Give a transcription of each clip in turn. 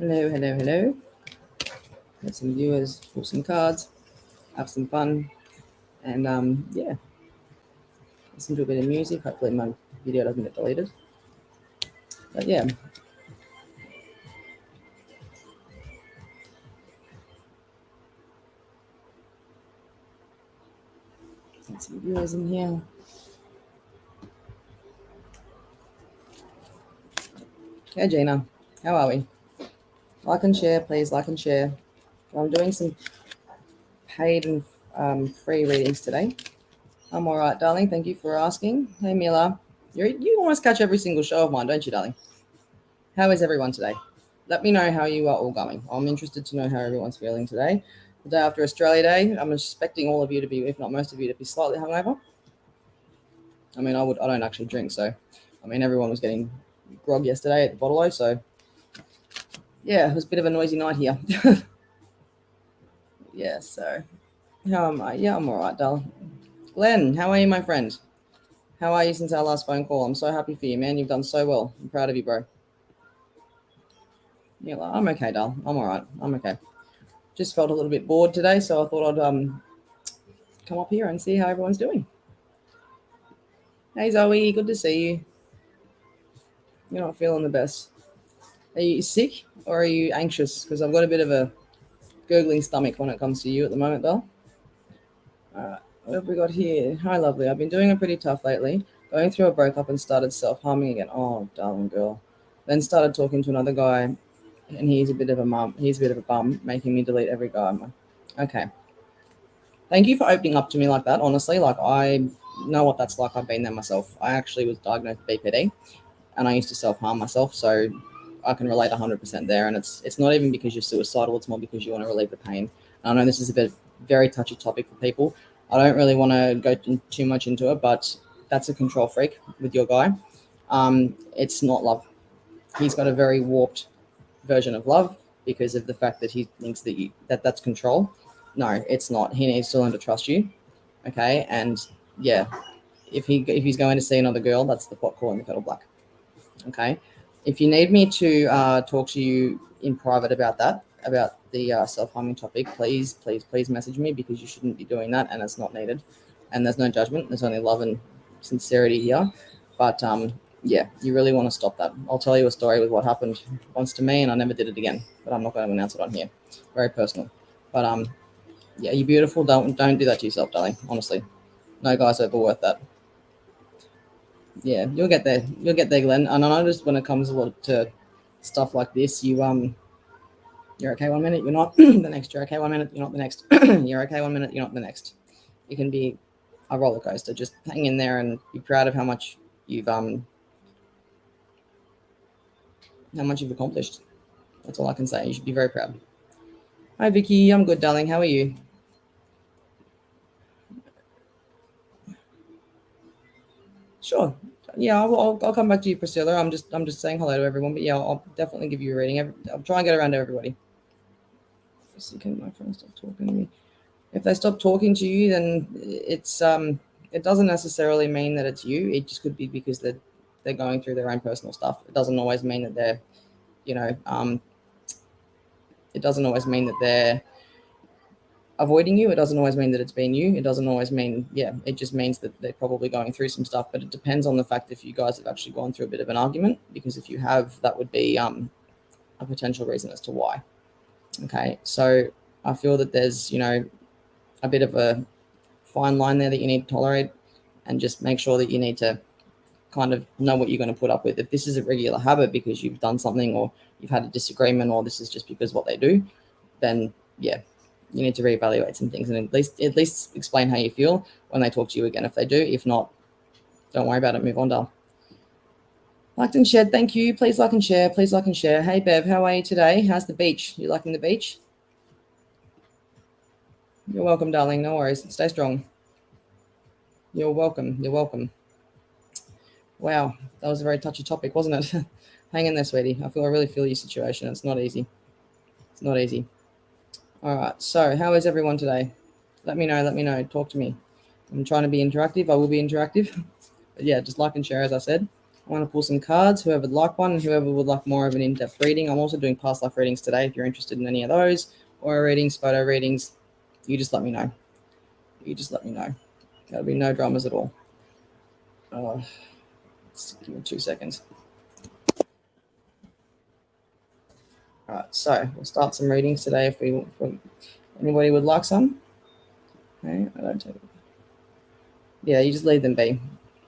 Hello, hello, hello. Got some viewers, pull some cards, have some fun, and yeah, listen to a bit of music. Hopefully my video doesn't get deleted. But yeah. Got some viewers in here. Hey Gina, how are we? Like and share, please. Like and share. I'm doing some paid and free readings today. I'm all right, darling. Thank you for asking. Hey Mila, you almost catch every single show of mine, don't you, darling? How is everyone today? Let me know how you are all going. I'm interested to know how everyone's feeling today. The day after Australia Day, I'm expecting all of you to be, if not most of you, to be slightly hungover. I mean, I don't actually drink, so I mean, everyone was getting grog yesterday at the bottle-o, so yeah, it was a bit of a noisy night here. Yeah, so how am I? Yeah, I'm all right, darling. Glenn, how are you, my friend? How are you since our last phone call? I'm so happy for you, man. You've done so well. I'm proud of you, bro. Yeah, I'm okay, darling. I'm all right. I'm okay. Just felt a little bit bored today, so I thought I'd come up here and see how everyone's doing. Hey Zoe, good to see you. You're not feeling the best. Are you sick or are you anxious? Because I've got a bit of a gurgling stomach when it comes to you at the moment, though. What have we got here? Hi, lovely. I've been doing it pretty tough lately. Going through a breakup and started self-harming again. Oh, darling girl. Then started talking to another guy, and he's a bit of a bum, making me delete every guy. Okay. Thank you for opening up to me like that. Honestly, like I know what that's like. I've been there myself. I actually was diagnosed with BPD, and I used to self-harm myself, so I can relate 100% there. And it's not even because you're suicidal; it's more because you want to relieve the pain. And I know this is a very touchy topic for people. I don't really want to go too much into it, but that's a control freak with your guy. It's not love. He's got a very warped version of love because of the fact that he thinks that that's control. No, it's not. He needs to learn to trust you. Okay, and yeah, if he's going to see another girl, that's the pot calling the kettle black. Okay, if you need me to talk to you in private about that, about the self-harming topic, please message me, because you shouldn't be doing that, and it's not needed. And there's no judgment. There's only love and sincerity here. But yeah, you really want to stop that. I'll tell you a story with what happened once to me, and I never did it again. But I'm not going to announce it on here. Very personal. But yeah, you're beautiful. Don't do that to yourself, darling. Honestly, no guy's ever worth that. Yeah, you'll get there. You'll get there, Glenn. And I noticed when it comes to stuff like this, you're okay 1 minute, you're not the next. You're okay 1 minute, you're not the next. You're okay 1 minute, you're not the next. You can be a roller coaster. Just hang in there and be proud of how much you've accomplished. That's all I can say. You should be very proud. Hi Vicky, I'm good, darling. How are you? Sure. Yeah, I'll come back to you, Priscilla. I'm just saying hello to everyone. But yeah, I'll definitely give you a reading. I'll try and get around to everybody. So can my friends stop talking to me? If they stop talking to you, then it doesn't necessarily mean that it's you. It just could be because they're going through their own personal stuff. It doesn't always mean that they're, it doesn't always mean that they're avoiding you. It doesn't always mean that it's been you. It doesn't always mean, it just means that they're probably going through some stuff. But it depends on the fact if you guys have actually gone through a bit of an argument, because if you have, that would be a potential reason as to why. Okay, so I feel that there's, a bit of a fine line there that you need to tolerate, and just make sure that you need to kind of know what you're going to put up with. If this is a regular habit because you've done something, or you've had a disagreement, or this is just because what they do, then yeah, you need to reevaluate some things, and at least explain how you feel when they talk to you again. If they do, if not, don't worry about it. Move on, Dal. Liked and shared, thank you. Please like and share. Please like and share. Hey Bev, how are you today? How's the beach? You liking the beach? You're welcome, darling. No worries. Stay strong. You're welcome. You're welcome. Wow, that was a very touchy topic, wasn't it? Hang in there, sweetie. I really feel your situation. It's not easy. It's not easy. All right. So, how is everyone today? Let me know. Let me know. Talk to me. I'm trying to be interactive. I will be interactive. But yeah, just like and share, as I said. I want to pull some cards, whoever would like one, whoever would like more of an in-depth reading. I'm also doing past life readings today if you're interested in any of those, aura readings, photo readings. You just let me know. There'll be no dramas at all. Just give me 2 seconds. All right, so we'll start some readings today if anybody would like some. Okay, I don't take it. Yeah, you just leave them be.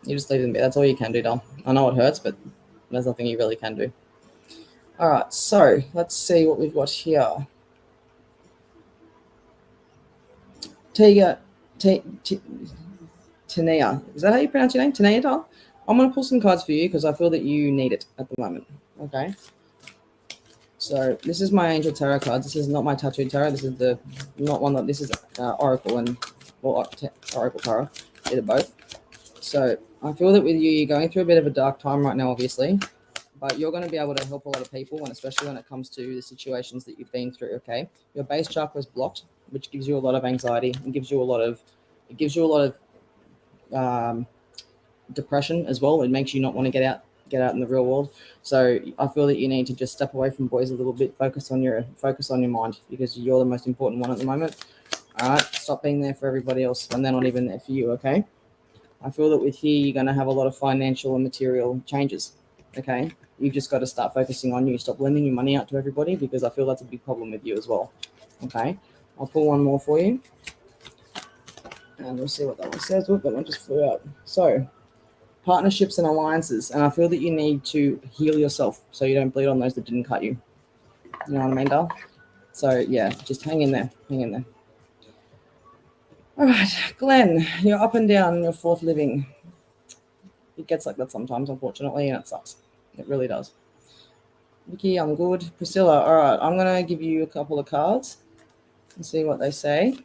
That's all you can do, doll. I know it hurts, but there's nothing you really can do. All right, so let's see what we've got here. Tanea. Is that how you pronounce your name? Tanea, doll? I'm going to pull some cards for you because I feel that you need it at the moment. Okay. So this is my Angel Tarot cards. This is not my Tattooed Tarot. This is this is Oracle and Oracle Tarot. Either both. So I feel that with you, you're going through a bit of a dark time right now, obviously, but you're going to be able to help a lot of people, and especially when it comes to the situations that you've been through. Okay, your base chakra is blocked, which gives you a lot of anxiety and gives you a lot of depression as well. It makes you not want to get out in the real world. So I feel that you need to just step away from boys a little bit, focus on your mind, because you're the most important one at the moment. All right, stop being there for everybody else when they're not even there for you. Okay, I feel that with here you're going to have a lot of financial and material changes. Okay, you've just got to start focusing on you. Stop lending your money out to everybody, because I feel that's a big problem with you as well. Okay, I'll pull one more for you and we'll see what that one says. That one just flew out. So partnerships and alliances, and I feel that you need to heal yourself so you don't bleed on those that didn't cut you. You know what I mean, Dal? So yeah, just hang in there. All right, Glenn, you're up and down, you're fourth living. It gets like that sometimes, unfortunately, and it sucks. It really does. Vicky, I'm good. Priscilla, all right, I'm going to give you a couple of cards and see what they say.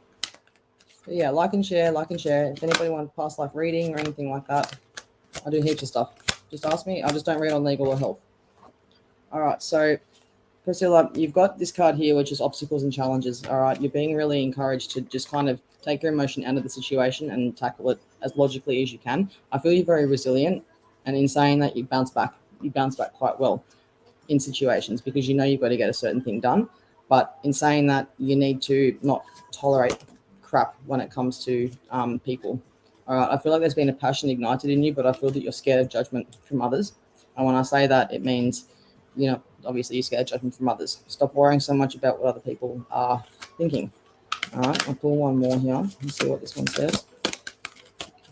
But yeah, like and share. If anybody wants past life reading or anything like that, I do heaps of stuff. Just ask me. I just don't read on legal or health. All right, so Priscilla, you've got this card here, which is obstacles and challenges. All right, you're being really encouraged to just kind of take your emotion out of the situation and tackle it as logically as you can. I feel you're very resilient, and in saying that, you bounce back quite well in situations, because you know you've got to get a certain thing done. But in saying that, you need to not tolerate crap when it comes to people. All right, I feel like there's been a passion ignited in you, but I feel that you're scared of judgment from others. And when I say that, it means, obviously you're scared of judgment from others. Stop worrying so much about what other people are thinking. All right, I'll pull one more here and see what this one says.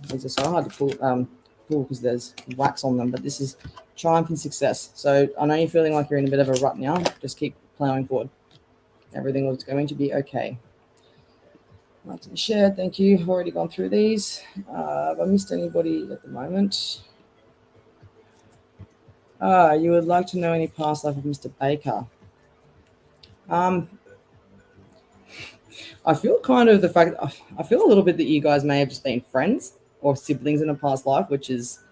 These are so hard to pull because there's wax on them, but this is triumph and success. So I know you're feeling like you're in a bit of a rut now. Just keep plowing forward. Everything is going to be okay. Liked and shared, thank you. I've already gone through these. Have I missed anybody at the moment? You would like to know any past life of Mr. Baker. I feel kind of the fact, I feel a little bit that you guys may have just been friends or siblings in a past life, which is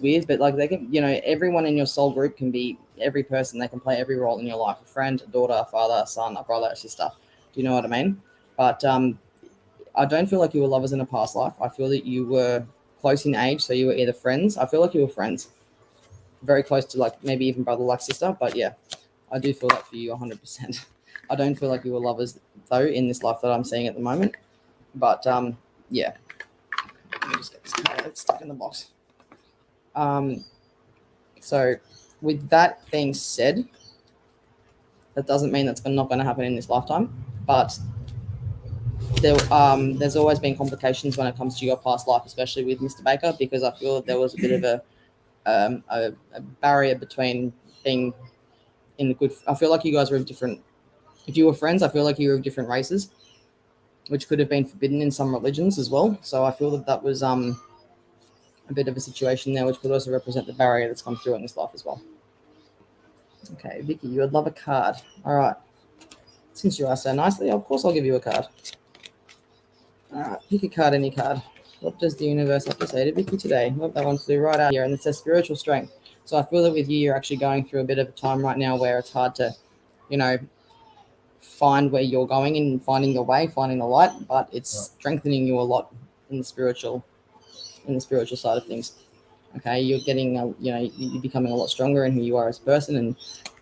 weird, but like they can, everyone in your soul group can be every person. They can play every role in your life: a friend, a daughter, a father, a son, a brother, a sister. Do you know what I mean? But I don't feel like you were lovers in a past life. I feel that you were close in age, so you were either friends. I feel like you were friends, very close to like maybe even brother, like sister. But yeah, I do feel that for you 100%. I don't feel like you were lovers though in this life that I'm seeing at the moment. But yeah, let me just get this card stuck in the box. So with that being said, that doesn't mean that's not going to happen in this lifetime, but there's always been complications when it comes to your past life, especially with Mr. Baker, because I feel that there was a bit of a barrier between being in the good. I feel like you guys were of different. If you were friends, I feel like you were of different races, which could have been forbidden in some religions as well. So I feel that was a bit of a situation there, which could also represent the barrier that's come through in this life as well. Okay, Vicky, you would love a card. All right. Since you asked so nicely, of course I'll give you a card. All right, pick a card, any card. What does the universe have to say to Vicky today? Oh, that one flew right out here, and it says spiritual strength. So I feel that with you, you're actually going through a bit of a time right now where it's hard to, find where you're going and finding your way, finding the light, but it's strengthening you a lot in the spiritual side of things. Okay, you're getting, you're becoming a lot stronger in who you are as a person, and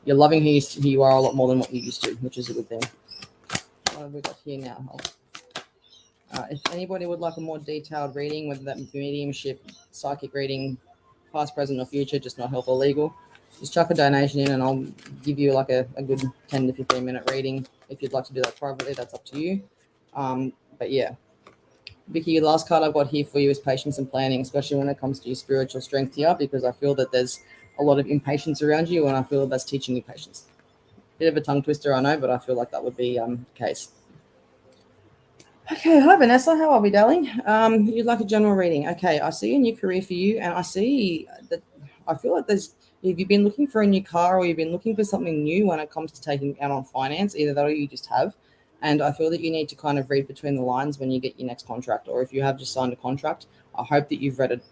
you're loving who you are a lot more than what you used to, which is a good thing. What have we got here now? If anybody would like a more detailed reading, whether that be mediumship, psychic reading, past, present, or future, just not health or legal, just chuck a donation in and I'll give you like a good 10 to 15 minute reading. If you'd like to do that privately, that's up to you. But yeah, Vicky, the last card I've got here for you is patience and planning, especially when it comes to your spiritual strength here, because I feel that there's a lot of impatience around you, and I feel that's teaching you patience. Bit of a tongue twister, I know, but I feel like that would be the case. Okay, hi Vanessa, how are we, darling? You'd like a general reading. Okay, I see a new career for you, and I see that I feel like if you've been looking for a new car or you've been looking for something new when it comes to taking out on finance, either that or you just have. And I feel that you need to kind of read between the lines when you get your next contract, or if you have just signed a contract, I hope that you've read it,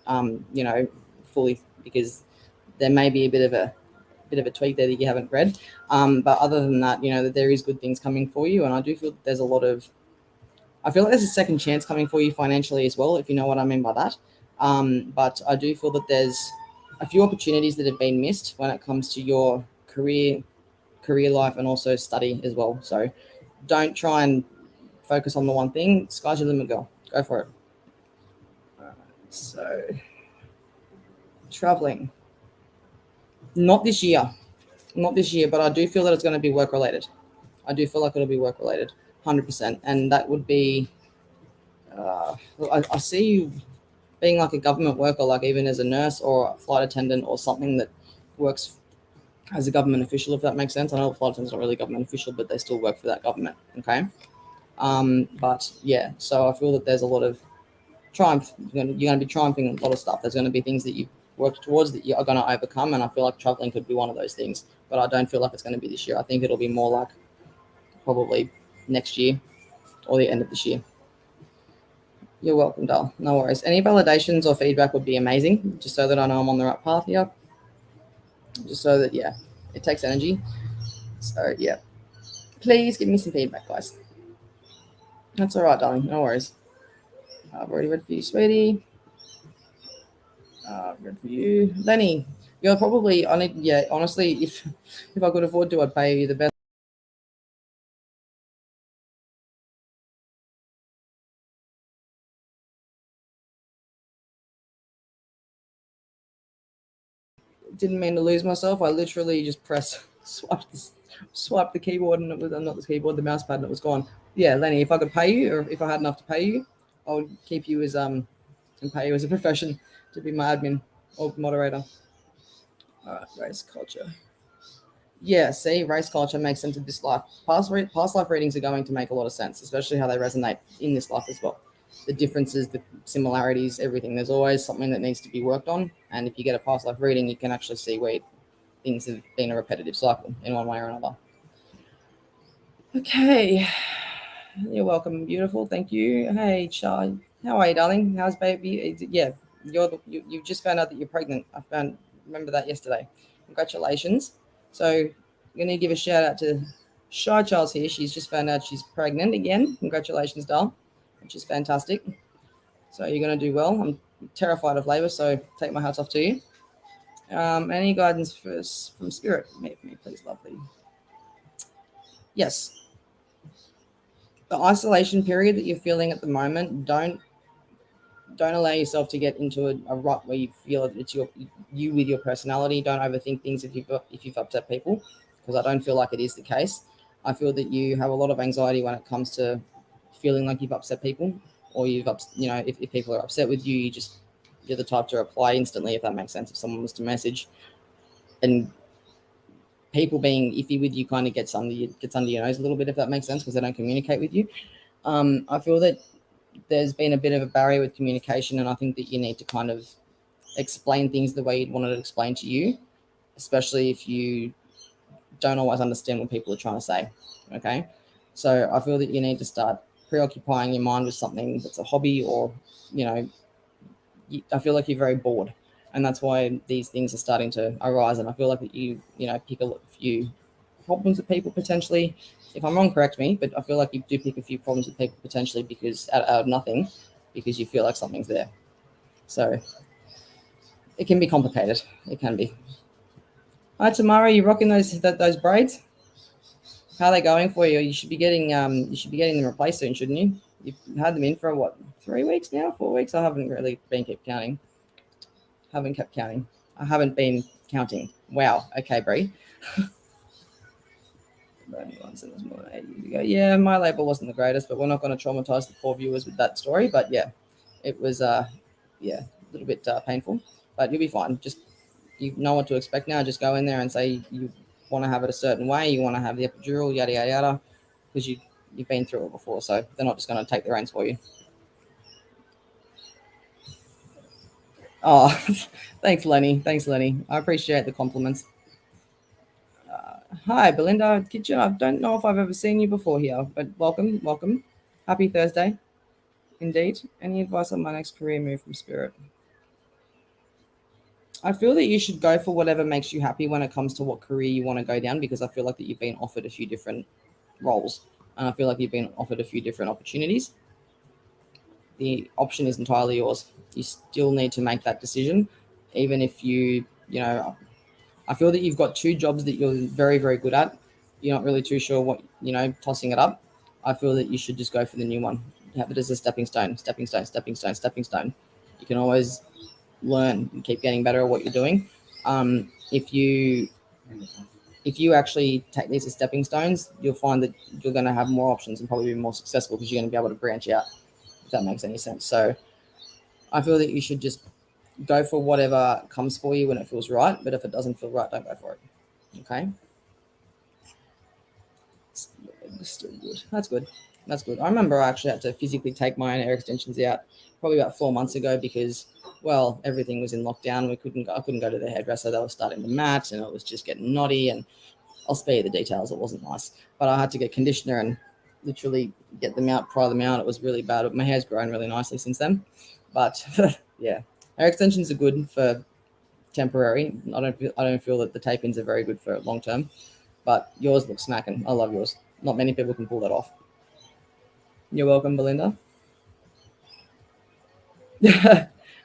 fully, because there may be a bit of a tweak there that you haven't read. But other than that, that there is good things coming for you, and I do feel that there's I feel like there's a second chance coming for you financially as well, if you know what I mean by that. But I do feel that there's a few opportunities that have been missed when it comes to your career life and also study as well. So don't try and focus on the one thing. Sky's your limit, girl. Go for it. So traveling. Not this year, but I do feel that it's going to be work related. I do feel like it'll be work related, 100%. And that would be, I see you being like a government worker, like even as a nurse or a flight attendant or something that works as a government official, if that makes sense. I know flight attendants are not really government official, but they still work for that government. Okay. But yeah, so I feel that there's a lot of triumph. You're going to be triumphing a lot of stuff. There's going to be things that you work towards that you are going to overcome, and I feel like traveling could be one of those things. But I don't feel like it's going to be this year. I think it'll be more like probably next year or the end of this year. You're welcome, doll. No worries. Any validations or feedback would be amazing, just so that I know I'm on the right path here. Just so that, yeah, it takes energy. So, yeah. Please give me some feedback, guys. That's all right, darling. No worries. I've already read for you, sweetie. Read for you. Lenny, you're probably on it. Yeah, honestly, if I could afford to, I'd pay you the best. Didn't mean to lose myself. I literally just swiped the keyboard, and it was not the keyboard, the mouse pad, and it was gone. Yeah, Lenny, if I could pay you, or if I had enough to pay you, I would keep you as and pay you as a profession to be my admin or moderator. All right, race culture. Yeah, see, race culture makes sense of this life. Past life readings are going to make a lot of sense, especially how they resonate in this life as well. The differences, the similarities, everything. There's always something that needs to be worked on. And if you get a past life reading, you can actually see where things have been a repetitive cycle in one way or another. Okay. You're welcome, beautiful. Thank you. Hey, Chai. How are you, darling? How's baby? Yeah, you just found out that you're pregnant. Remember that yesterday. Congratulations. So I'm gonna give a shout out to Shy Charles here. She's just found out she's pregnant again. Congratulations, doll, which is fantastic. So you're gonna do well. I'm terrified of labor, so take my hats off to you. Any guidance from spirit? Meet me, please, lovely. Yes. The isolation period that you're feeling at the moment, don't allow yourself to get into a rut where you feel that it's you with your personality. Don't overthink things if you've upset people, because I don't feel like it is the case. I feel that you have a lot of anxiety when it comes to feeling like you've upset people, or if people are upset with you, you're the type to reply instantly, if that makes sense. If someone was to message, and people being iffy with you kind of gets under your nose a little bit, if that makes sense, because they don't communicate with you. I feel that there's been a bit of a barrier with communication, and I think that you need to kind of explain things the way you'd want it explained to you, especially if you don't always understand what people are trying to say. Okay, so I feel that you need to start preoccupying your mind with something that's a hobby, or I feel like you're very bored, and that's why these things are starting to arise. And I feel like that you pick a few problems with people potentially. If I'm wrong, correct me, but I feel like you do pick a few problems with people potentially because out of nothing, because you feel like something's there. So it can be complicated. It can be. Hi, Tamara, you rocking those braids? How are they going for you? You should be getting them replaced soon, shouldn't you? You've had them in for what, 3 weeks now, 4 weeks? I haven't really kept counting. I haven't been counting. Wow. Okay, Bree. Yeah, my label wasn't the greatest, but we're not going to traumatize the poor viewers with that story. But yeah, it was a little bit painful, but you'll be fine. Just, you know what to expect now. Just go in there and say you want to have it a certain way. You want to have the epidural, yada yada yada, because you've been through it before, so they're not just going to take the reins for you. Oh, thanks, Lenny. I appreciate the compliments. Hi, Belinda Kitchen. I don't know if I've ever seen you before here, but welcome. Happy Thursday. Indeed. Any advice on my next career move from Spirit? I feel that you should go for whatever makes you happy when it comes to what career you want to go down, because I feel like that you've been offered a few different roles, and I feel like you've been offered a few different opportunities. The option is entirely yours. You still need to make that decision, even if I feel that you've got 2 jobs that you're very, very good at. You're not really too sure what, tossing it up. I feel that you should just go for the new one. Have it as a stepping stone. You can always learn and keep getting better at what you're doing. If you actually take these as stepping stones, you'll find that you're going to have more options and probably be more successful, because you're going to be able to branch out, if that makes any sense. So I feel that you should just go for whatever comes for you when it feels right. But if it doesn't feel right, don't go for it. Okay. Still good. That's good. I remember I actually had to physically take my own hair extensions out probably about 4 months ago, because, well, everything was in lockdown. I couldn't go to the hairdresser. They were starting to mat, and it was just getting knotty. And I'll spare you the details. It wasn't nice, but I had to get conditioner and literally get them out, pry them out. It was really bad. My hair's grown really nicely since then. But yeah, hair extensions are good for temporary. I don't feel that the tape-ins are very good for long term, but yours looks smacking. I love yours. Not many people can pull that off. You're welcome, Belinda.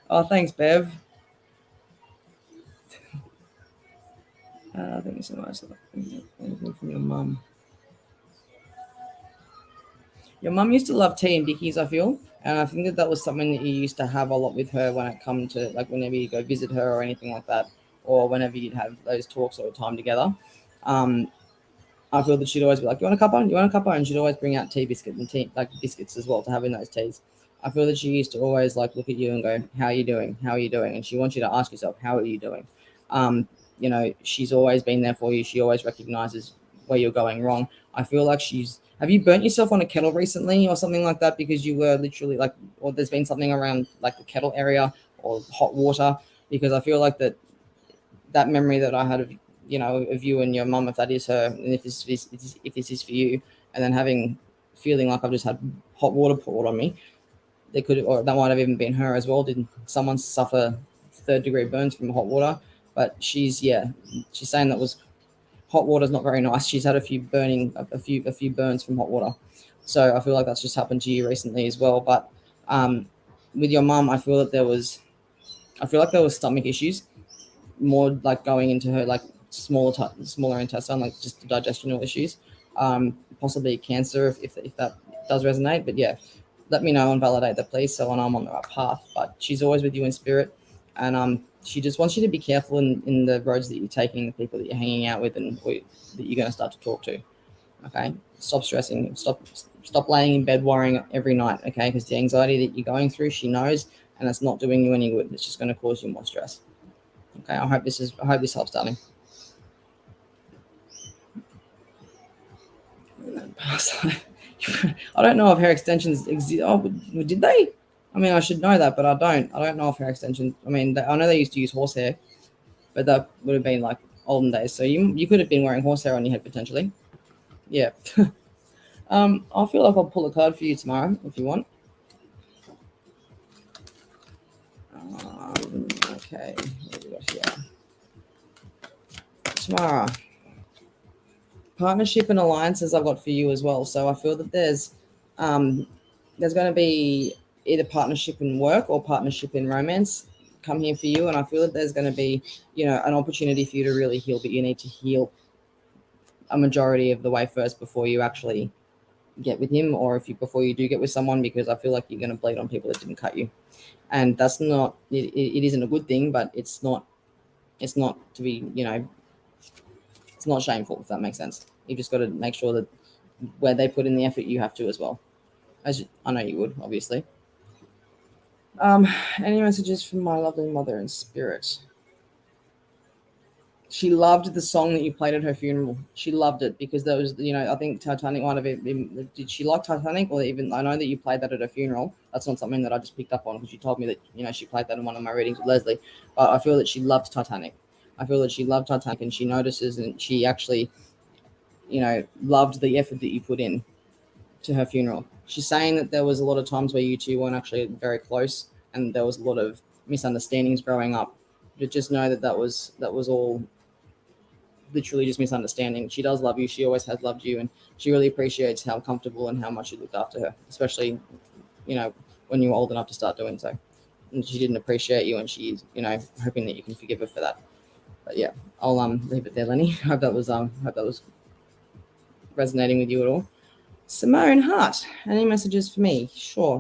Oh, thanks, Bev. Thank you so much. Anything from your mum? Your mum used to love tea and Dickies, I feel. And I think that was something that you used to have a lot with her when it come to, like, whenever you go visit her or anything like that, or whenever you'd have those talks or time together. I feel that she'd always be like, you want a cuppa? You want a cuppa? And she'd always bring out tea biscuits and tea, like biscuits as well, to have in those teas. I feel that she used to always like look at you and go, how are you doing? How are you doing? And she wants you to ask yourself, how are you doing? She's always been there for you. She always recognizes where you're going wrong. I feel like have you burnt yourself on a kettle recently or something like that, because you were literally like, or there's been something around like the kettle area or hot water? Because I feel like that memory that I had of you and your mum, if that is her, and if this is for you, and then feeling like I've just had hot water poured on me, that might have even been her as well. Did someone suffer 3rd-degree burns from hot water? But she's saying that was hot water is not very nice. She's had a few burns from hot water. So I feel like that's just happened to you recently as well. But with your mum, I feel like there was stomach issues, more like going into her like smaller intestine, like just digestional issues, possibly cancer if that does resonate. But yeah, let me know and validate that, please, so I'm on the right path. But she's always with you in spirit, and she just wants you to be careful in the roads that you're taking, the people that you're hanging out with, and that you're going to start to talk to. Okay, stop stressing, stop laying in bed worrying every night. Okay, because the anxiety that you're going through, she knows, and it's not doing you any good. It's just going to cause you more stress. Okay, I hope this helps, darling. I don't know if hair extensions exist. Oh, did they? I mean, I should know that, but I don't. I don't know if hair extensions. I mean, I know they used to use horsehair, but that would have been like olden days. So you could have been wearing horsehair on your head potentially. Yeah. I feel like I'll pull a card for you tomorrow if you want. Okay. What have we got here? Tomorrow. Partnership and alliances I've got for you as well. So I feel that there's going to be either partnership in work or partnership in romance come here for you, and I feel that there's going to be, you know, an opportunity for you to really heal, but you need to heal a majority of the way first before you actually get with him, or before you do get with someone, because I feel like you're going to bleed on people that didn't cut you, and that's not it isn't a good thing, but it's not to be, you know, it's not shameful, if that makes sense. You just got to make sure that where they put in the effort, you have to as well, as I know you would, obviously. Any messages from my lovely mother in spirit? She loved the song that you played at her funeral. She loved it because there was, you know, I think Titanic might have been. Did she like Titanic? Or even, I know that you played that at her funeral. That's not something that I just picked up on because you told me that, you know, she played that in one of my readings with Leslie. But I feel that she loved Titanic. I feel that she loved Titanic, and she notices, and she actually, you know, loved the effort that you put in to her funeral. She's saying that there was a lot of times where you two weren't actually very close, and there was a lot of misunderstandings growing up. But just know that that was all literally just misunderstanding. She does love you. She always has loved you, and she really appreciates how comfortable and how much you looked after her, especially, you know, when you were old enough to start doing so. And she didn't appreciate you, and she's, you know, hoping that you can forgive her for that. But yeah, I'll leave it there, Lenny. Hope that was resonating with you at all. Simone Hart, any messages for me? Sure.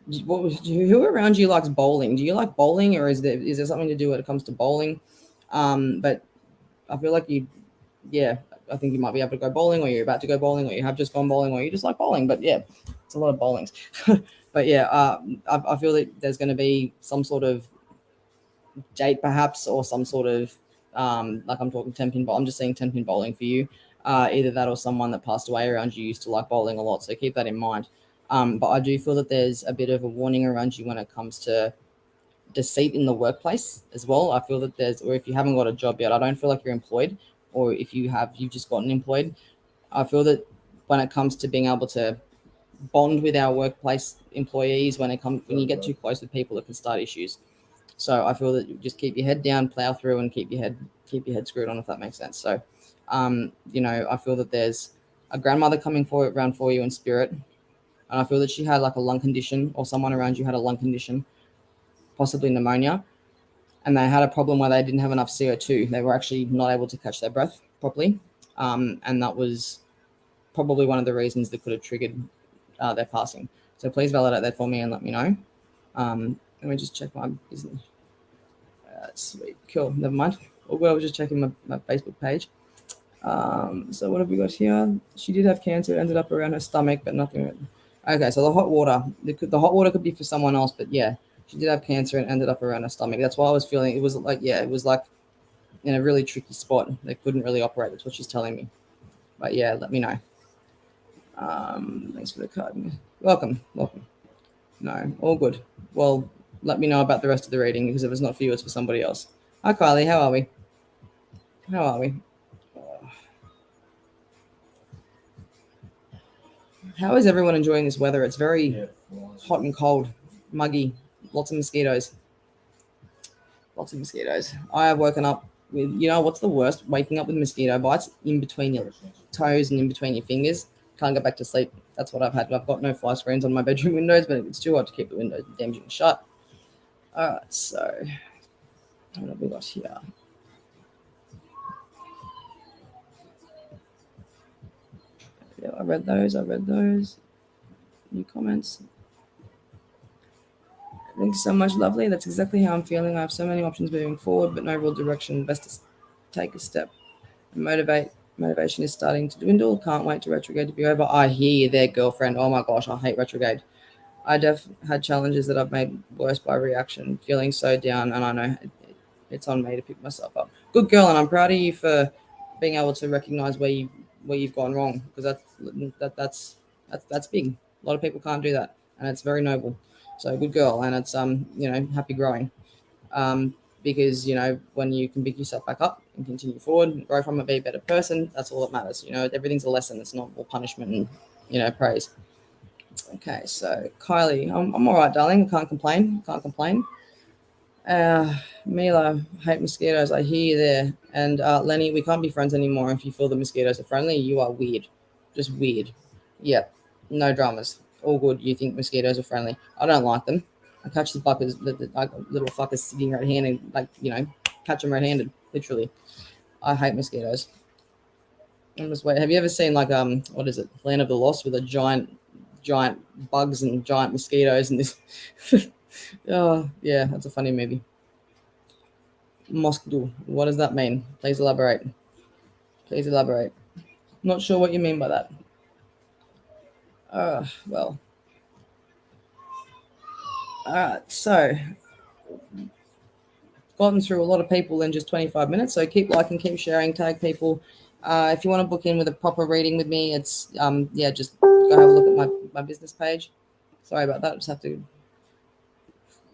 Who around you likes bowling? Do you like bowling, or is there something to do when it comes to bowling? But I feel like I think you might be able to go bowling, or you're about to go bowling, or you have just gone bowling, or you just like bowling. But yeah, it's a lot of bowlings. But yeah, I feel that there's going to be some sort of date perhaps, or some sort of like I'm talking 10-pin bowling. I'm just saying 10-pin bowling for you. Either that or someone that passed away around you used to like bowling a lot. So keep that in mind. But I do feel that there's a bit of a warning around you when it comes to deceit in the workplace as well. I feel that or if you haven't got a job yet, I don't feel like you're employed, or if you've just gotten employed. I feel that when it comes to being able to bond with our workplace employees, when you get too close with people, it can start issues. So I feel that you just keep your head down, plow through, and keep your head screwed on, if that makes sense. So, you know, I feel that there's a grandmother coming around for you in spirit. And I feel that she had like a lung condition, or someone around you had a lung condition, possibly pneumonia, and they had a problem where they didn't have enough CO2. They were actually not able to catch their breath properly, and that was probably one of the reasons that could have triggered their passing. So please validate that for me and let me know. Let me just check my business. Sweet, cool. Never mind. I was just checking my Facebook page. So what have we got here? She did have cancer. It ended up around her stomach, but nothing. Okay, so the hot water. The hot water could be for someone else, but yeah, she did have cancer and ended up around her stomach. That's why I was feeling it was like in a really tricky spot. They couldn't really operate. That's what she's telling me. But yeah, let me know. Thanks for the card. Welcome. No, all good. Well, let me know about the rest of the reading, because if it's not for you, it's for somebody else. Hi, Kylie. How are we? How is everyone enjoying this weather? It's very hot and cold, muggy, lots of mosquitoes. I have woken up with, you know, what's the worst? Waking up with mosquito bites in between your toes and in between your fingers. Can't get back to sleep. That's what I've had. I've got no fly screens on my bedroom windows, but it's too hot to keep the windows damn shut. All right, so what have we got here? Yeah, I read those. New comments. Thank you so much, lovely. That's exactly how I'm feeling. I have so many options moving forward, but no real direction. Best to take a step and motivate. Motivation is starting to dwindle. Can't wait to retrograde to be over. I hear you there, girlfriend. Oh my gosh, I hate retrograde. I had challenges that I've made worse by reaction, feeling so down, and I know it's on me to pick myself up. Good girl, and I'm proud of you for being able to recognize where you've gone wrong, because that's big. A lot of people can't do that, and it's very noble. So good girl, and it's you know, happy growing, because you know, when you can pick yourself back up and continue forward, and grow from it, be a better person, that's all that matters. You know, everything's a lesson. It's not all punishment and, you know, praise. Okay, so Kylie, I'm all right, darling. Can't complain. Mila, hate mosquitoes. I hear you there. And Lenny, we can't be friends anymore if you feel the mosquitoes are friendly. You are weird, just weird. Yep, no dramas. all good. You think mosquitoes are friendly. I don't like them. I catch the buckers, the little fuckers sitting red-handed, like, catch them red-handed, literally. I hate mosquitoes. I'm just wait. Have you ever seen like what is it, Land of the Lost, with a giant bugs and giant mosquitoes and this? Oh yeah, that's a funny movie. Mosquito. What does that mean? Please elaborate. Please elaborate. Not sure what you mean by that. Well. All right. So gotten through a lot of people in just 25 minutes. So keep liking, keep sharing, tag people. If you want to book in with a proper reading with me, it's just go have a look at my business page. Sorry about that. I just have to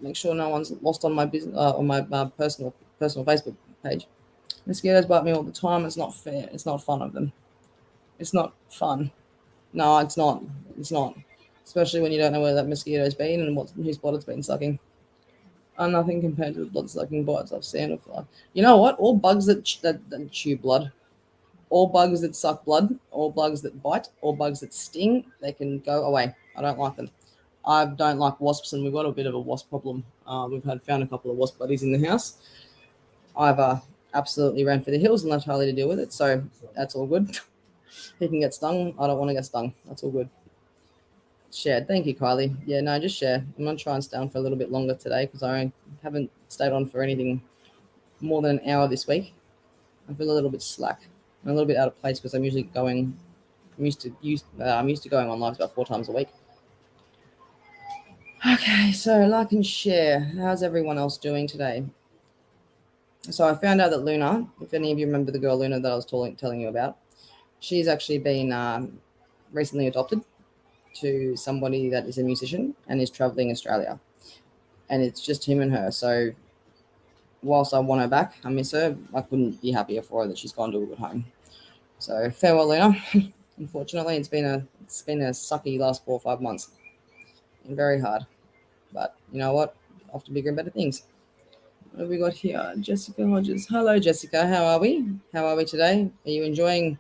make sure no one's lost on my business on my personal Facebook page. Mosquitoes bite me all the time. It's not fair. It's not fun of them. It's not fun. No, it's not. It's not. Especially when you don't know where that mosquito's been and whose blood it's been sucking. Nothing compared to the blood-sucking bites I've seen of fly. You know what? All bugs that chew blood, all bugs that suck blood, all bugs that bite, all bugs that sting, they can go away. I don't like them. I don't like wasps, and we've got a bit of a wasp problem. We've found a couple of wasp buddies in the house. I've absolutely ran for the hills and left Harley to deal with it, so that's all good. He can get stung. I don't want to get stung. That's all good. Shared. Thank you, Kylie. Yeah, no, just share. I'm going to try and stay on for a little bit longer today because I haven't stayed on for anything more than an hour this week. I feel a little bit slack. I'm a little bit out of place because I'm used to going on lives about 4 times a week. Okay, so like and share. How's everyone else doing today? So I found out that Luna, if any of you remember the girl Luna that I was telling you about, she's actually been recently adopted to somebody that is a musician and is traveling Australia, and it's just him and her. So whilst I want her back, I miss her, I couldn't be happier for her that she's gone to a good home. So farewell, Luna. Unfortunately, it's been a sucky last 4 or 5 months and very hard, but you know what, off to bigger and better things. What have we got here? Jessica Hodges. Hello, Jessica. How are we today? Did you enjoy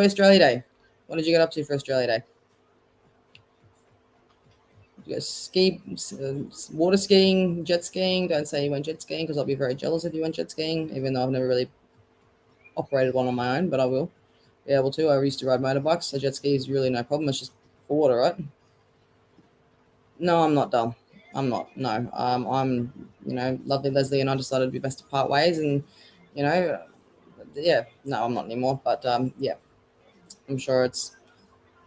Australia Day? What did you get up to for Australia Day? You go water skiing, jet skiing. Don't say you went jet skiing because I'll be very jealous if you went jet skiing, even though I've never really operated one on my own, but I will be able to. I used to ride motorbikes, so jet ski is really no problem. It's just for water, right? No, I'm not dumb. I'm not. No, I'm, lovely Leslie and I decided it'd be best to part ways, and, yeah, no, I'm not anymore. But, yeah, I'm sure it's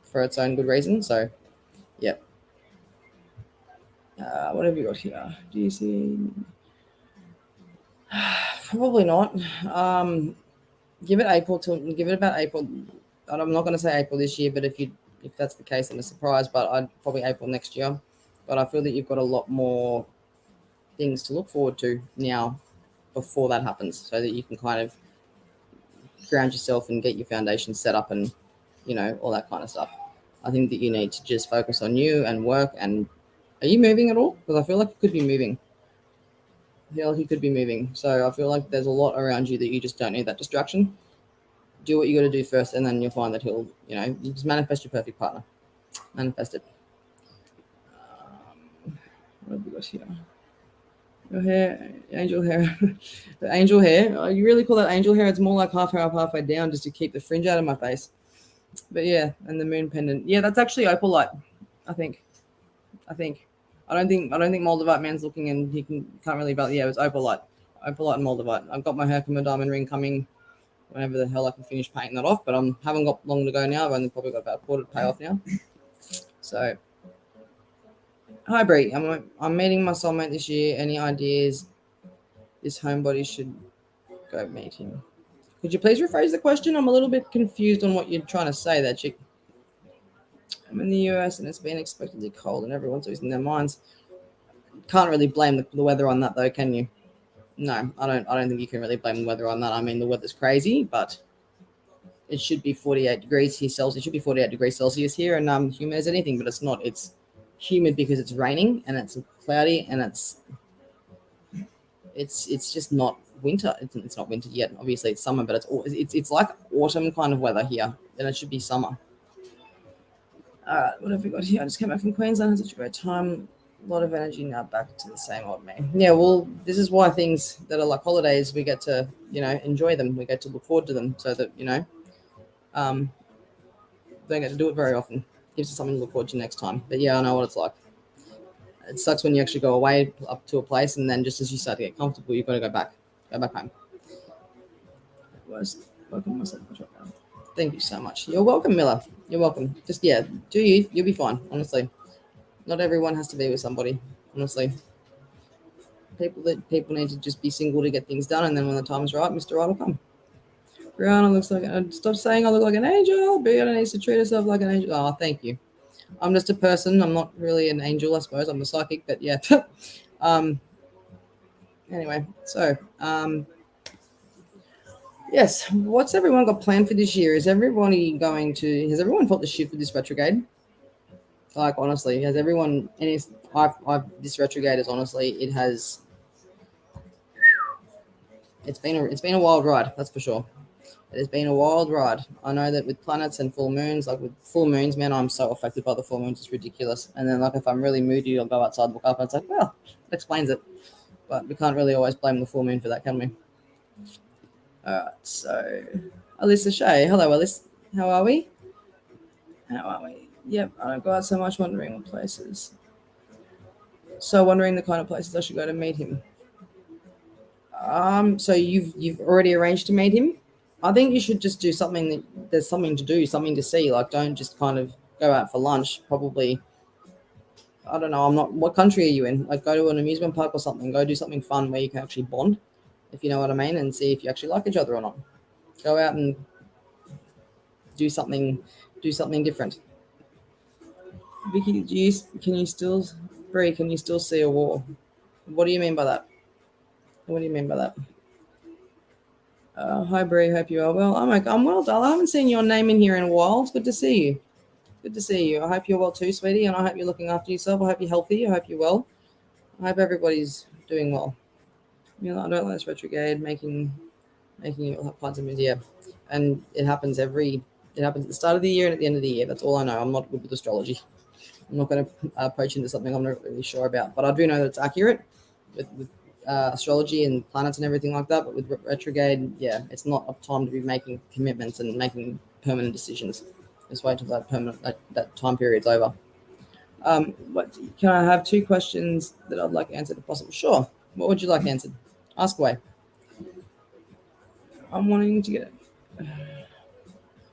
for its own good reason. So, yeah. What have you got here? Do you see? Probably not. Give it about April. I'm not going to say April this year, but if that's the case, then it's a surprise. But I'd probably April next year. But I feel that you've got a lot more things to look forward to now before that happens, so that you can kind of ground yourself and get your foundation set up and, all that kind of stuff. I think that you need to just focus on you and work. And are you moving at all? Because I feel like you could be moving. So I feel like there's a lot around you that you just don't need that distraction. Do what you got to do first, and then you'll find that he'll, you just manifest your perfect partner. Manifest it. What have we got here? Your hair, angel hair. The angel hair. Oh, you really call that angel hair? It's more like half hair up, halfway down, just to keep the fringe out of my face. But yeah, and the moon pendant. Yeah, that's actually opalite. I think. I don't think Moldavite man's looking and he can't really. But yeah, it's opalite and Moldavite. I've got my Herkimer diamond ring coming whenever the hell I can finish painting that off. But I haven't got long to go now. I've only probably got about a quarter to pay off now. So. Hi, Bree. I'm meeting my soulmate this year. Any ideas? This homebody should go meet him. Could you please rephrase the question? I'm a little bit confused on what you're trying to say there, chick. I'm in the US and it's been expectedly cold and everyone's losing their minds. Can't really blame the weather on that, though, can you? No, I don't think you can really blame the weather on that. I mean, the weather's crazy, but it should be 48 degrees Celsius. It should be 48 degrees Celsius here, and humid as anything, but it's not. It's humid because it's raining and it's cloudy and it's just not winter. It's not winter yet. Obviously, it's summer, but it's like autumn kind of weather here, and it should be summer. All right, what have we got here? I just came back from Queensland. Had such a great time. A lot of energy now. Back to the same old me. Yeah, well, this is why things that are like holidays, we get to enjoy them. We get to look forward to them, so that um, don't get to do it very often. Gives us something to look forward to next time. But yeah, I know what it's like. It sucks when you actually go away up to a place, and then just as you start to get comfortable, you've got to go back home. Welcome myself. Thank you so much. You're welcome, Miller. You're welcome. Just do you? You'll be fine. Honestly, not everyone has to be with somebody. Honestly, people need to just be single to get things done, and then when the time's right, Mr. Right will come. Brianna looks like stop saying I look like an angel. Brianna needs to treat herself like an angel. Oh, thank you. I'm just a person. I'm not really an angel, I suppose. I'm a psychic, but yeah. Anyway, so yes, what's everyone got planned for this year? Has everyone felt the shift of this retrograde? Like honestly, has everyone this retrograde is honestly it's been a wild ride, that's for sure. It has been a wild ride. I know that with planets and full moons, like with full moons, man, I'm so affected by the full moons, it's ridiculous. And then like if I'm really moody, I'll go outside, look up, and it's like, well, that explains it. But we can't really always blame the full moon for that, can we? All right, so Alyssa Shea. Hello, Alice. How are we? Yep, I don't go out so much, wondering what places. So wondering the kind of places I should go to meet him. So you've already arranged to meet him? I think you should just do something that there's something to do, something to see. Like, don't just kind of go out for lunch. Probably, I don't know. I'm not. What country are you in? Like, go to an amusement park or something. Go do something fun where you can actually bond, if you know what I mean, and see if you actually like each other or not. Go out and do something different. Vicky, can you still, Bree? Can you still see a war? What do you mean by that? What do you mean by that? Hi, Bree. Hope you are well. I'm well, darling. I haven't seen your name in here in a while. It's good to see you. Good to see you. I hope you're well too, sweetie, and I hope you're looking after yourself. I hope you're healthy. I hope you're well. I hope everybody's doing well. You know, I don't like this retrograde making you have kinds of yeah, and it happens at the start of the year and at the end of the year. That's all I know. I'm not good with astrology. I'm not going to approach into something I'm not really sure about, but I do know that it's accurate with astrology and planets and everything like that. But with retrograde, yeah, it's not a time to be making commitments and making permanent decisions. Just wait till that time period's over. What can I have 2 questions that I'd like answered if possible? Sure. What would you like answered? Ask away. I'm wanting to get.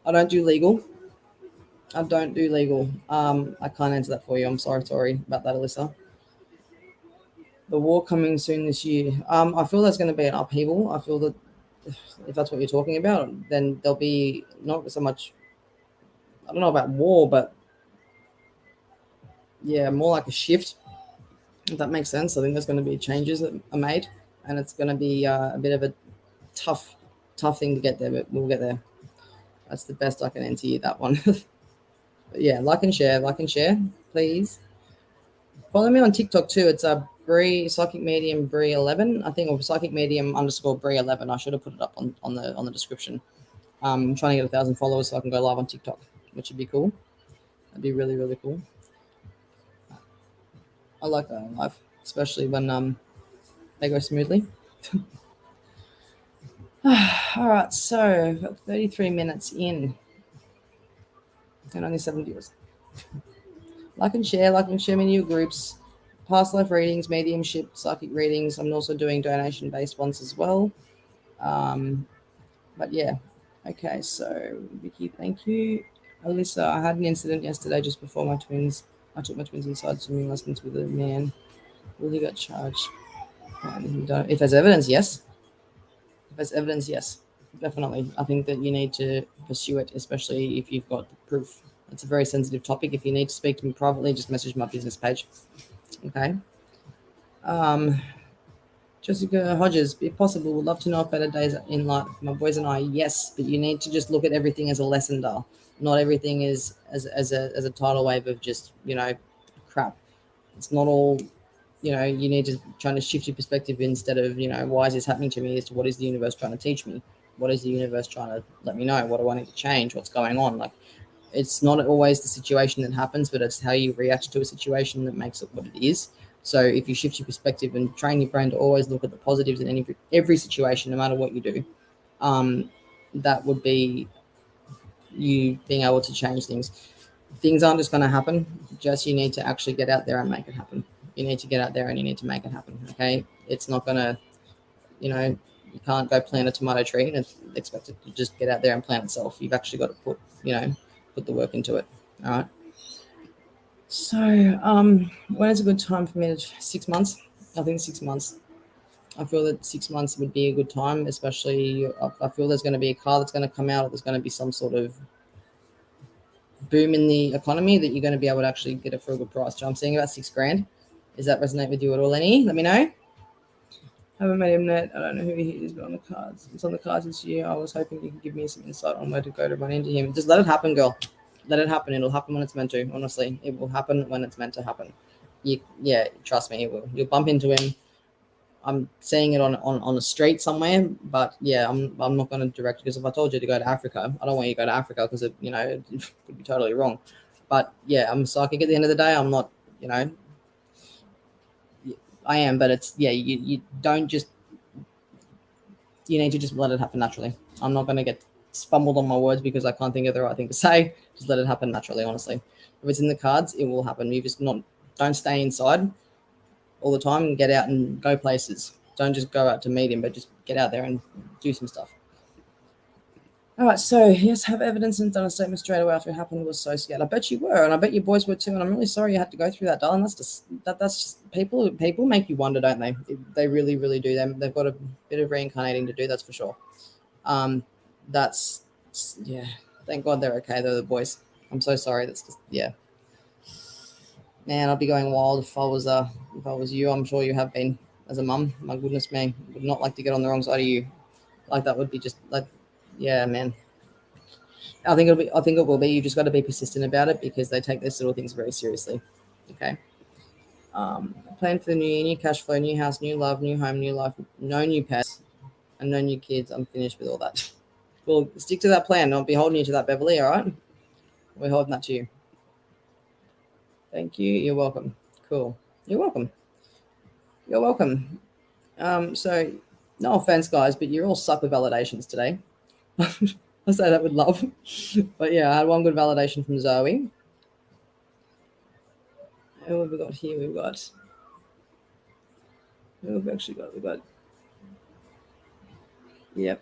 I don't do legal. I don't do legal. I can't answer that for you. I'm sorry about that, Alyssa. The war coming soon this year. I feel there's going to be an upheaval. I feel that if that's what you're talking about, then there'll be not so much. I don't know about war, but yeah, more like a shift. If that makes sense. I think there's going to be changes that are made, and it's going to be a bit of a tough thing to get there, but we'll get there. That's the best I can answer you that one. But yeah, like and share, please. Follow me on TikTok too. It's Bree Psychic Medium Bree 11, I think, or Psychic Medium _ Bree 11. I should have put it up on the description. I'm trying to get 1,000 followers so I can go live on TikTok, which would be cool. That'd be really, really cool. I like going live, especially when they go smoothly. All right, so 33 minutes in and only 7 viewers. Like and share me in your groups. Past life readings, mediumship, psychic readings. I'm also doing donation-based ones as well. But yeah, okay. So Vicky, thank you. Alyssa, I had an incident yesterday just before I took my twins inside swimming lessons with a man. Will he get charged? If there's evidence, yes. If there's evidence, yes, definitely. I think that you need to pursue it, especially if you've got proof. It's a very sensitive topic. If you need to speak to me privately, just message my business page. Okay. Jessica Hodges, if possible, would love to know if better days in life. My boys and I, yes, but you need to just look at everything as a lesson, doll. Not everything is as a tidal wave of just crap. It's not all. You need to try to shift your perspective instead of why is this happening to me? As to what is the universe trying to teach me? What is the universe trying to let me know? What do I need to change? What's going on? Like, It's not always the situation that happens, but it's how you react to a situation that makes it what it is. So if you shift your perspective and train your brain to always look at the positives in every situation, no matter what you do, that would be you being able to change things. Things aren't just going to happen. Just you need to actually get out there and make it happen. You need to get out there and you need to make it happen. Okay, it's not going to, you can't go plant a tomato tree and expect it to just get out there and plant itself. You've actually got to put the work into it. All right. So, when is a good time for me? 6 months. I think 6 months. I feel that 6 months would be a good time, especially I feel there's going to be a car that's going to come out, or there's going to be some sort of boom in the economy that you're going to be able to actually get it for a good price. So I'm seeing about $6,000. Does that resonate with you at all, Lenny? Let me know. I haven't met him yet. I don't know who he is, but on the cards. It's on the cards this year. I was hoping you could give me some insight on where to go to run into him. Just let it happen, girl. Let it happen. It'll happen when it's meant to. Honestly, it will happen when it's meant to happen. Trust me, it will. You'll bump into him. I'm seeing it on a street somewhere, but yeah, I'm not going to direct, because if I told you to go to Africa, I don't want you to go to Africa because it could be totally wrong. But yeah, I'm psychic at the end of the day. I'm not, I am, but it's you don't just, you need to just let it happen naturally. I'm not going to get fumbled on my words because I can't think of the right thing to say. Just let it happen naturally. Honestly, if it's in the cards, it will happen. You just don't stay inside all the time and get out and go places. Don't just go out to meet him, but just get out there and do some stuff. All right, so yes, have evidence and done a statement straight away after it happened. Was so scared. I bet you were, and I bet your boys were too. And I'm really sorry you had to go through that, darling. That's just people make you wonder, don't they? They really, really do. They've got a bit of reincarnating to do. That's for sure. Yeah. Thank God they're okay though, the boys. I'm so sorry. That's just Man, I'd be going wild if I was you. I'm sure you have been as a mum. My goodness me, I would not like to get on the wrong side of you. Like that would be just like, yeah, man. I think it will be. You just got to be persistent about it because they take these little things very seriously. Okay. Plan for the new year, new cash flow, new house, new love, new home, new life, no new pets, and no new kids. I'm finished with all that. Well, stick to that plan. I'll be holding you to that, Beverly. All right. We're holding that to you. Thank you. You're welcome. Cool. You're welcome. You're welcome. So, no offense, guys, but you all suck with validations today. I say that with love. But yeah, I had one good validation from Zoe. Who have we got here? Who have we actually got? We've got. Yep.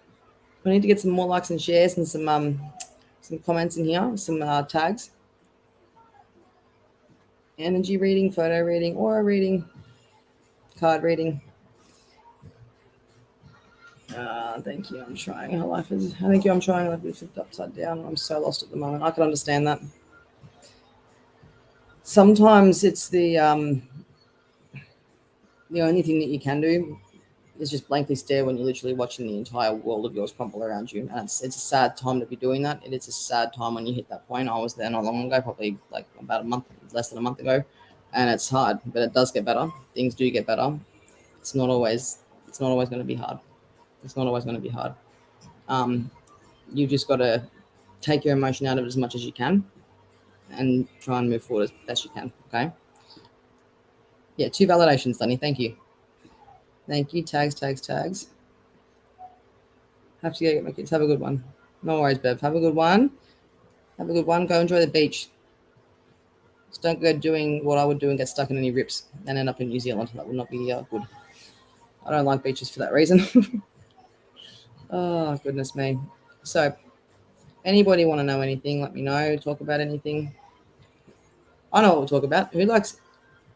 We need to get some more likes and shares and some comments in here, some tags. Energy reading, photo reading, aura reading, card reading. Thank you. I'm trying. Her life is. Thank you. I'm trying. Life is flipped upside down. I'm so lost at the moment. I can understand that. Sometimes it's the only thing that you can do is just blankly stare when you're literally watching the entire world of yours crumble around you. And it's a sad time to be doing that. It is a sad time when you hit that point. I was there not long ago, probably like about less than a month ago, and it's hard, but it does get better. Things do get better. It's not always going to be hard. It's not always going to be hard. You just got to take your emotion out of it as much as you can and try and move forward as best you can. Okay. Yeah. 2 validations, Danny. Thank you. Thank you. Tags. Have to go get my kids. Have a good one. No worries, Bev. Have a good one. Have a good one. Go enjoy the beach. Just don't go doing what I would do and get stuck in any rips and end up in New Zealand. That would not be good. I don't like beaches for that reason. Oh, goodness me. So, anybody want to know anything? Let me know. Talk about anything. I know what we'll talk about. Who likes...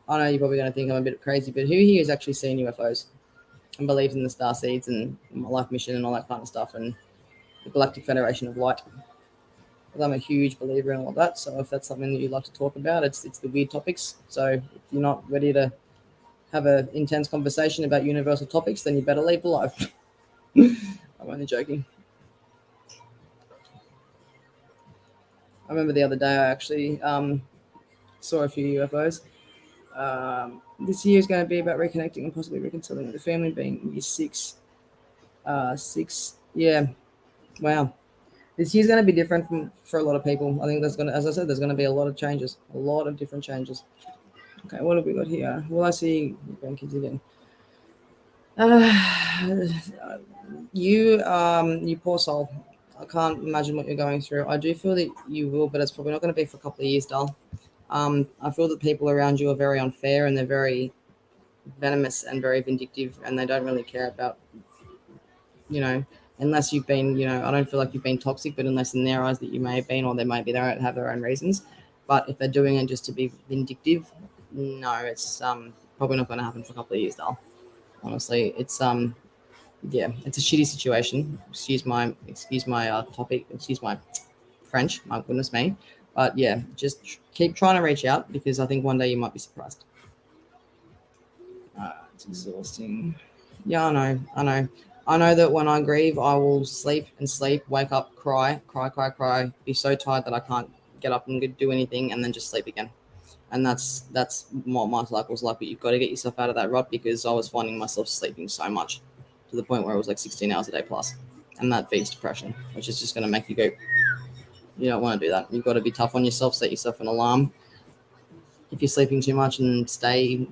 I know you're probably going to think I'm a bit crazy, but who here has actually seen UFOs and believes in the Starseeds and my life mission and all that kind of stuff and the Galactic Federation of Light? Because I'm a huge believer in all that. So if that's something that you'd like to talk about, it's the weird topics. So if you're not ready to have an intense conversation about universal topics, then you better leave the live. I'm only joking. I remember the other day I actually saw a few UFOs. This year is going to be about reconnecting and possibly reconciling with the family, being year 6. 6, yeah. Wow. This year's going to be different for a lot of people. I think there's going to, as I said, there's going to be a lot of changes, a lot of different changes. Okay, what have we got here? Will I see grandkids again? You poor soul. I can't imagine what you're going through. I do feel that you will, but it's probably not going to be for a couple of years, doll. I feel that people around you are very unfair and they're very venomous and very vindictive, and they don't really care about, unless you've been, I don't feel like you've been toxic, but unless in their eyes that you may have been, or they might be, they have their own reasons. But if they're doing it just to be vindictive, no, it's probably not going to happen for a couple of years, doll. Honestly, it's yeah, it's a shitty situation. Excuse my topic. Excuse my French. My goodness me. But yeah, just keep trying to reach out, because I think one day you might be surprised. It's exhausting. Yeah, I know that when I grieve, I will sleep, wake up, cry, be so tired that I can't get up and do anything, and then just sleep again. And that's what my cycle was like. But you've got to get yourself out of that rut, because I was finding myself sleeping so much to the point where it was like 16 hours a day plus. And that feeds depression, which is just going to make you go, you don't want to do that. You've got to be tough on yourself, set yourself an alarm. If you're sleeping too much, and stay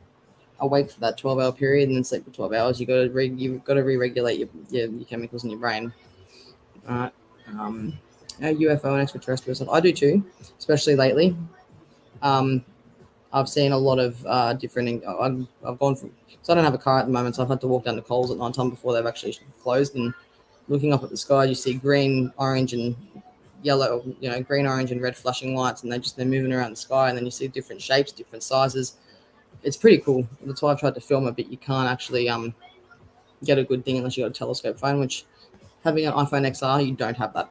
awake for that 12-hour period and then sleep for 12 hours, you've got to re-regulate your chemicals in your brain. All right. UFO and extraterrestrials. I do too, especially lately. I've seen a lot of different. I've gone from, so I don't have a car at the moment, so I've had to walk down to Coles at night time before they've actually closed. And looking up at the sky, you see green, orange, and yellow. Green, orange, and red flashing lights, and they're moving around the sky. And then you see different shapes, different sizes. It's pretty cool. That's why I've tried to film it, but you can't actually get a good thing unless you got a telescope phone. Which, having an iPhone XR, you don't have that.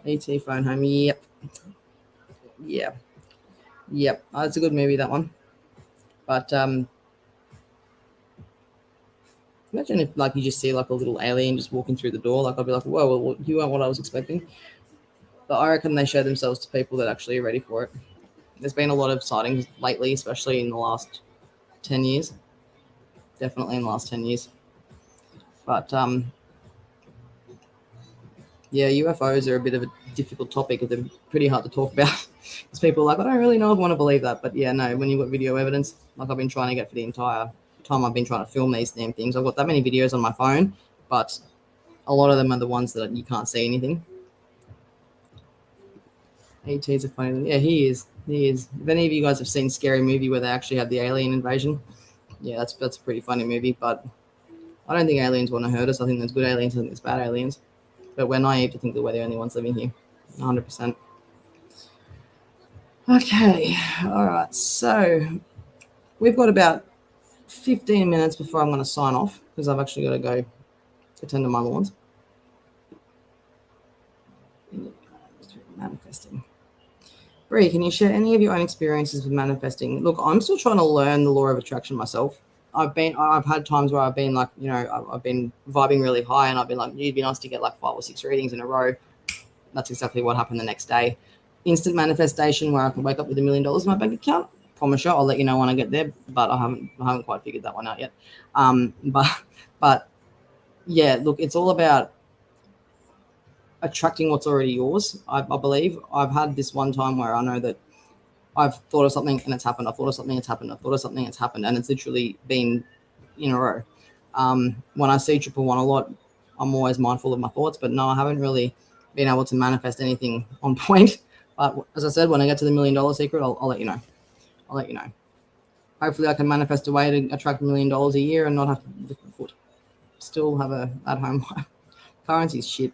ET phone home. Yep. It's a good movie, that one. But imagine if you just see a little alien just walking through the door. I'd be like, whoa, well, you weren't what I was expecting. But I reckon they show themselves to people that actually are ready for it. There's been a lot of sightings lately, especially in the last 10 years. Definitely in the last 10 years. But yeah, UFOs are a bit of a difficult topic. They're pretty hard to talk about, because people are like, I don't really know if I want to believe that. But yeah, no, when you've got video evidence, like I've been trying to get for the entire time I've been trying to film these damn things. I've got that many videos on my phone, but a lot of them are the ones that you can't see anything. ET's a funny one. Yeah, he is. If any of you guys have seen Scary Movie where they actually have the alien invasion, yeah, that's a pretty funny movie. But I don't think aliens want to hurt us. I think there's good aliens. I think there's bad aliens. But we're naive to think that we're the only ones living here. 100%. Okay. All right. So we've got about 15 minutes before I'm going to sign off, because I've actually got to go attend to my lawns. Manifesting. Bree, can you share any of your own experiences with manifesting? Look, I'm still trying to learn the law of attraction myself. I've had times where I've been like, I've been vibing really high, and I've been like, it'd be nice to get 5 or 6 readings in a row. That's exactly what happened the next day. Instant manifestation, where I can wake up with $1 million in my bank account. Promise you, I'll let you know when I get there, but I haven't quite figured that one out yet. But yeah, look, it's all about attracting what's already yours. I believe I've had this one time where I know that I've thought of something and it's happened. I've thought of something, it's happened. I've thought of something, it's happened. And it's literally been in a row. When I see 111 a lot, I'm always mindful of my thoughts. But no, I haven't really been able to manifest anything on point. But as I said, when I get to the $1 million secret, I'll let you know. I'll let you know. Hopefully I can manifest a way to attract $1 million a year and not have to lift my foot. Still have a at-home currency's shit.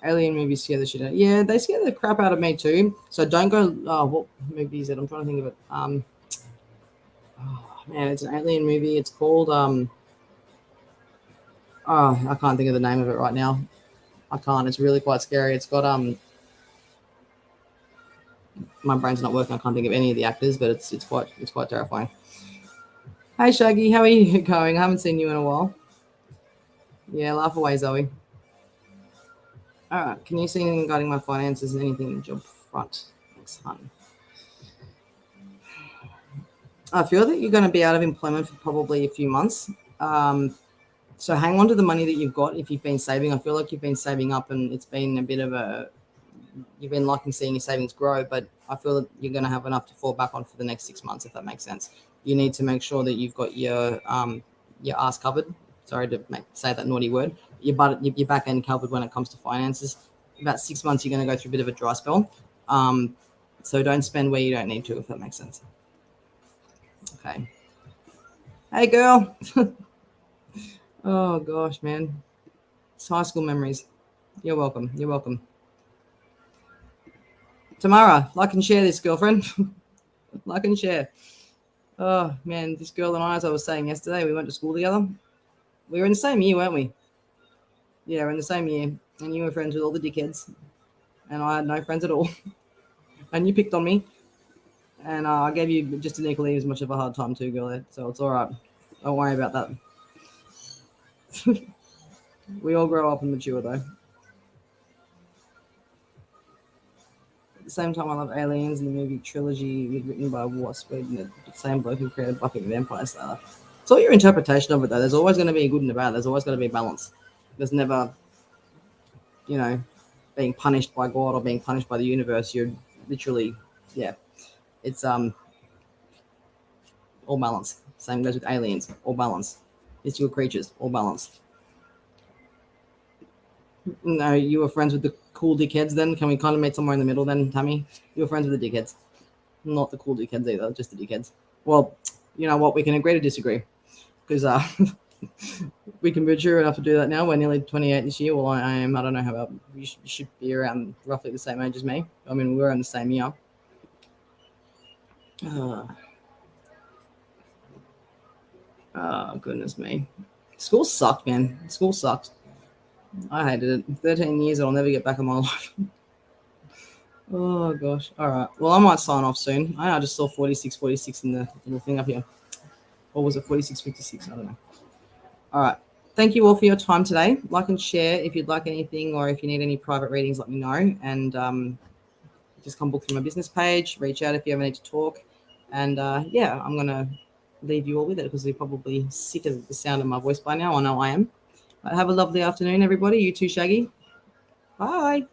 Alien movies scare the shit out. Yeah, they scare the crap out of me too. So don't go. What movie is it? I'm trying to think of it. Man, it's an alien movie. It's called. I can't think of the name of it right now. I can't. It's really quite scary. It's got My brain's not working. I can't think of any of the actors, but it's quite terrifying. Hey Shaggy, how are you going? I haven't seen you in a while. Yeah, laugh away, Zoe. All right. Can you see anything regarding my finances and anything in job front? Thanks, hon. I feel that you're going to be out of employment for probably a few months. So hang on to the money that you've got if you've been saving. I feel like you've been saving up and it's been a bit of you've been liking seeing your savings grow, but I feel that you're going to have enough to fall back on for the next 6 months, if that makes sense. You need to make sure that you've got your ass covered. Sorry to say that naughty word. Your back end covered when it comes to finances. About 6 months, you're going to go through a bit of a dry spell. So don't spend where you don't need to, if that makes sense. Okay. Hey, girl. Oh, gosh, man. It's high school memories. You're welcome. You're welcome. Tamara, like and share this, girlfriend. Like and share. Oh, man, this girl and I, as I was saying yesterday, we went to school together. We were in the same year, weren't we? Yeah, we're in the same year. And you were friends with all the dickheads. And I had no friends at all. And you picked on me. And I gave you just an equally as much of a hard time too, girl. So it's all right. Don't worry about that. We all grow up and mature, though. At the same time, I love Aliens and the movie trilogy written by Wasp, the same bloke who created Buffy the Vampire Slayer. It's all your interpretation of it, though. There's always going to be a good and a bad. There's always going to be a balance. There's never, being punished by God or being punished by the universe. You're literally, it's all balance. Same goes with aliens, all balance. Mystical creatures, all balance. No, you were friends with the cool dickheads then? Can we kind of meet somewhere in the middle then, Tammy? You were friends with the dickheads. Not the cool dickheads either, just the dickheads. Well, you know what? We can agree to disagree. Because we can be mature enough to do that now. We're nearly 28 this year. Well, I am. I don't know how about you should be around roughly the same age as me. I mean, we're in the same year. Oh, goodness me. School sucked, man. School sucked. I hated it. 13 years I'll never get back in my life. Oh, gosh. All right. Well, I might sign off soon. I just saw 46 in the little thing up here. Or was it 46.56? I don't know. All right. Thank you all for your time today. Like and share if you'd like anything or if you need any private readings, let me know. And just come book through my business page. Reach out if you ever need to talk. And, I'm going to leave you all with it because you're probably sick of the sound of my voice by now. I know I am. Have a lovely afternoon, everybody. You too, Shaggy. Bye.